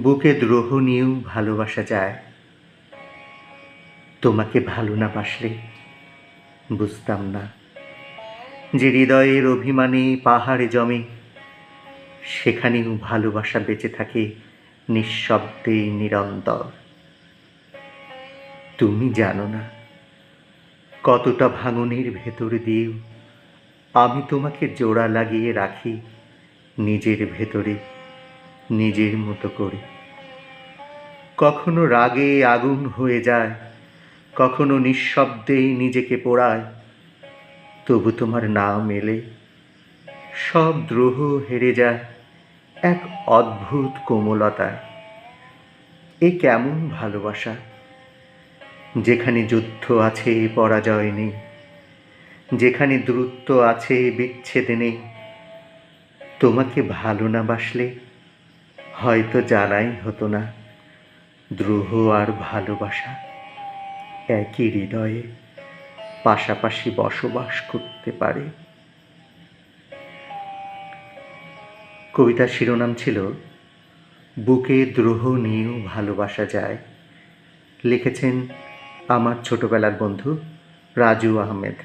বুকে দ্রোহ নিয়েও ভালোবাসা যায়। তোমাকে ভালো না বাসলে বুঝতাম না যে হৃদয়ের অভিমানে পাহাড়ে জমে, সেখানেও ভালোবাসা বেঁচে থাকে নিঃশব্দে নিরন্তর। তুমি জানো না কতটা ভাঙনের ভেতর দিয়েও আমি তোমাকে জোড়া লাগিয়ে রাখি নিজের ভেতরে, নিজের মতো করে। কখনো রাগে আগুন হয়ে যায়, কখনো নিঃশব্দেই নিজেকে পোড়ায়, তবু তোমার নাম এলে সব দ্রোহ হেরে যায় এক অদ্ভুত কোমলতায়। এ কেমন ভালোবাসা, যেখানে যুদ্ধ আছে পরাজয় নেই, যেখানে দূরত্ব আছে বিচ্ছেদ নেই। তোমাকে ভালো না বাসলে হয়তো জানাই হতো না দ্রোহ আর ভালোবাসা একই হৃদয়ে পাশাপাশি বসবাস করতে পারে। কবিতার শিরোনাম ছিল বুকে দ্রোহ নিয়েও ভালোবাসা যায়। লিখেছেন আমার ছোটবেলার বন্ধু রাজু আহমেদ।